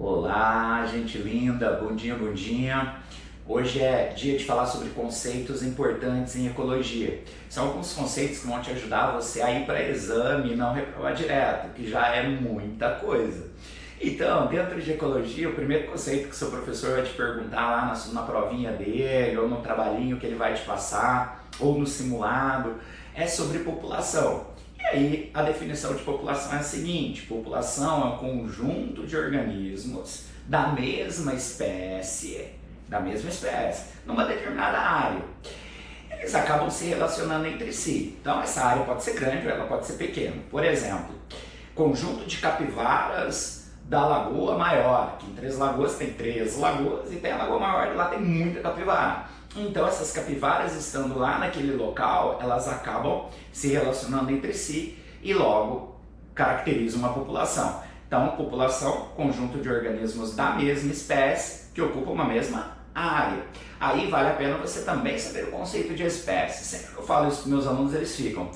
Olá, gente linda, bom dia, bom dia. Hoje é dia de falar sobre conceitos importantes em ecologia. São alguns conceitos que vão te ajudar você a ir para exame e não reprovar direto, que já é muita coisa. Então, dentro de ecologia, o primeiro conceito que seu professor vai te perguntar lá na provinha dele, ou no trabalhinho que ele vai te passar, ou no simulado, é sobre população. E aí, a definição de população é a seguinte: população é um conjunto de organismos da mesma espécie, numa determinada área. Eles acabam se relacionando entre si. Então, essa área pode ser grande ou ela pode ser pequena. Por exemplo, conjunto de capivaras da Lagoa Maior, que em Três Lagoas tem 3 lagoas e tem a Lagoa Maior e lá tem muita capivara. Então essas capivaras estando lá naquele local, elas acabam se relacionando entre si e logo caracterizam uma população. Então, população, conjunto de organismos da mesma espécie que ocupam uma mesma área. Aí vale a pena você também saber o conceito de espécie. Sempre que eu falo isso para meus alunos, eles ficam: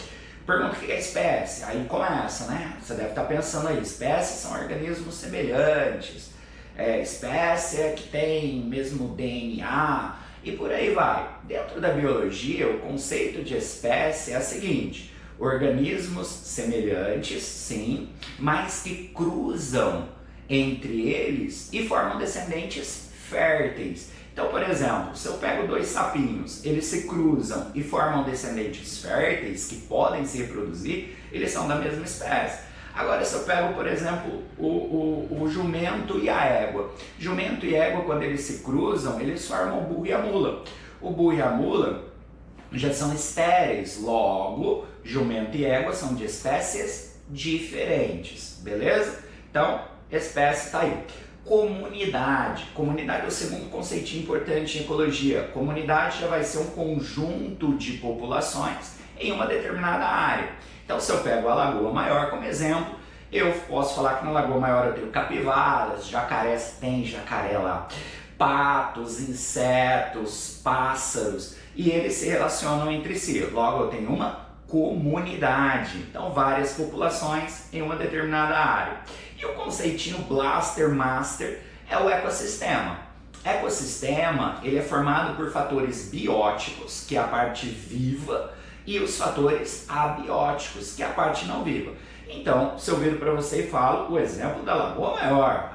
pergunta o que é espécie? Aí começa, né? Você deve estar pensando aí, espécies são organismos semelhantes, espécie é que tem mesmo DNA e por aí vai. Dentro da biologia, o conceito de espécie é o seguinte: organismos semelhantes, sim, mas que cruzam entre eles e formam descendentes férteis. Então, por exemplo, se eu pego 2 sapinhos, eles se cruzam e formam descendentes férteis que podem se reproduzir, eles são da mesma espécie. Agora, se eu pego, por exemplo, o jumento e a égua. Jumento e égua, quando eles se cruzam, eles formam o burro e a mula. O burro e a mula já são estéreis, logo, jumento e égua são de espécies diferentes, beleza? Então, espécie está aí. Comunidade. Comunidade é o segundo conceitinho importante em ecologia. Comunidade já vai ser um conjunto de populações em uma determinada área. Então, se eu pego a Lagoa Maior como exemplo, eu posso falar que na Lagoa Maior eu tenho capivaras, jacarés, tem jacaré lá, patos, insetos, pássaros, e eles se relacionam entre si. Logo, eu tenho uma comunidade. Então, várias populações em uma determinada área. E o conceitinho Blaster Master é o ecossistema. Ecossistema, ele é formado por fatores bióticos, que é a parte viva, e os fatores abióticos, que é a parte não viva. Então, se eu viro para você e falo o exemplo da Lagoa Maior.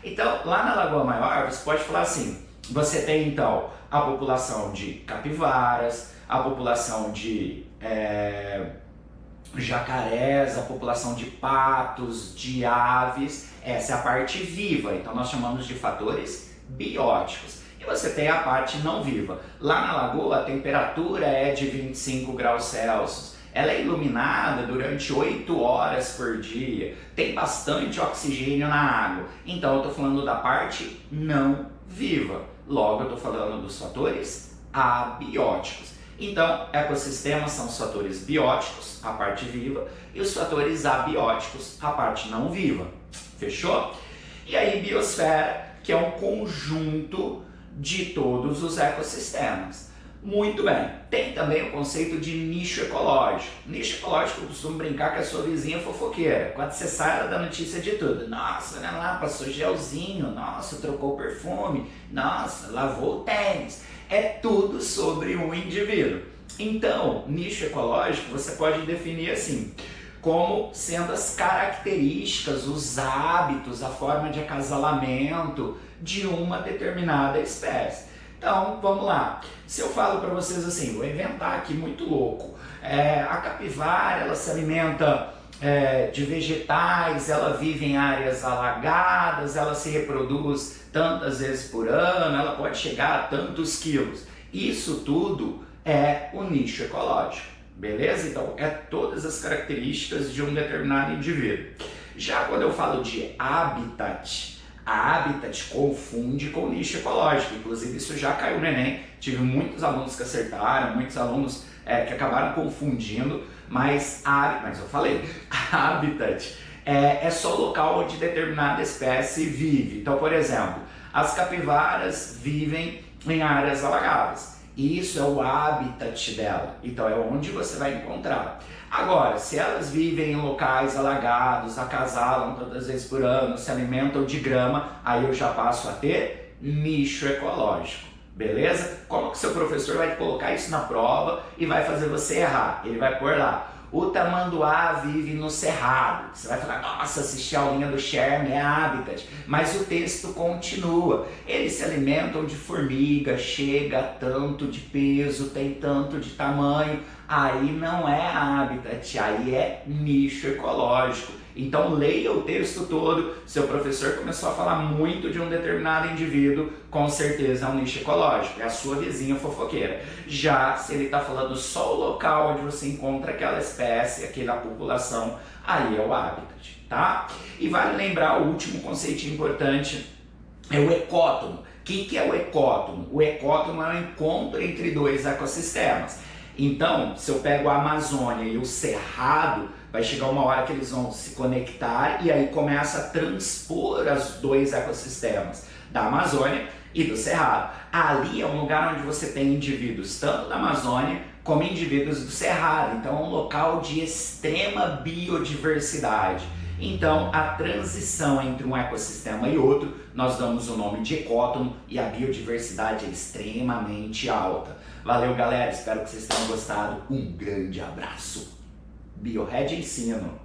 Então, lá na Lagoa Maior, você pode falar assim: você tem então a população de capivaras, a população de jacarés, a população de patos, de aves. Essa é a parte viva, então nós chamamos de fatores bióticos. E você tem a parte não viva. Lá na lagoa a temperatura é de 25 graus Celsius, ela é iluminada durante 8 horas por dia, tem bastante oxigênio na água. Então eu estou falando da parte não viva, logo eu estou falando dos fatores abióticos. Então, ecossistemas são os fatores bióticos, a parte viva, e os fatores abióticos, a parte não viva. Fechou? E aí, biosfera, que é um conjunto de todos os ecossistemas. Muito bem. Tem também o conceito de nicho ecológico. Nicho ecológico, eu costumo brincar que é a sua vizinha fofoqueira. Quando você sai, ela dá notícia de tudo. Nossa, olha lá, passou gelzinho. Nossa, trocou perfume. Nossa, lavou o tênis. É tudo sobre um indivíduo. Então, nicho ecológico você pode definir assim, como sendo as características, os hábitos, a forma de acasalamento de uma determinada espécie. Então, vamos lá. Se eu falo para vocês assim, vou inventar aqui muito louco. A capivara, ela se alimenta de vegetais, ela vive em áreas alagadas, ela se reproduz tantas vezes por ano, ela pode chegar a tantos quilos. Isso tudo é o nicho ecológico, beleza? Então, é todas as características de um determinado indivíduo. Já quando eu falo de habitat, a habitat confunde com nicho ecológico, inclusive isso já caiu no Enem, tive muitos alunos que acertaram, muitos alunos que acabaram confundindo, mas eu falei, habitat é só o local onde determinada espécie vive. Então, por exemplo, as capivaras vivem em áreas alagadas Isso é o habitat dela, então é onde você vai encontrar. Agora, se elas vivem em locais alagados, acasalam todas as vezes por ano, se alimentam de grama, aí eu já passo a ter nicho ecológico, beleza? Como que seu professor vai colocar isso na prova e vai fazer você errar? Ele vai pôr lá: o tamanduá vive no cerrado. Você vai falar: nossa, assistir a aulinha do Sherman é habitat. Mas o texto continua. Eles se alimentam de formiga, chega a tanto de peso, tem tanto de tamanho. Aí não é habitat, aí é nicho ecológico. Então leia o texto todo. Seu professor começou a falar muito de um determinado indivíduo, com certeza é um nicho ecológico, é a sua vizinha fofoqueira. Já se ele está falando só o local onde você encontra aquela espécie, aquela população, aí é o habitat, tá? E vale lembrar o último conceito importante, é o ecótono. O que é o ecótono? O ecótono é o encontro entre dois ecossistemas. Então, se eu pego a Amazônia e o Cerrado, vai chegar uma hora que eles vão se conectar e aí começa a transpor os dois ecossistemas da Amazônia e do Cerrado. Ali é um lugar onde você tem indivíduos tanto da Amazônia como indivíduos do Cerrado. Então é um local de extrema biodiversidade. Então a transição entre um ecossistema e outro, nós damos o nome de ecótono e a biodiversidade é extremamente alta. Valeu, galera, espero que vocês tenham gostado. Um grande abraço. Biohead ensino.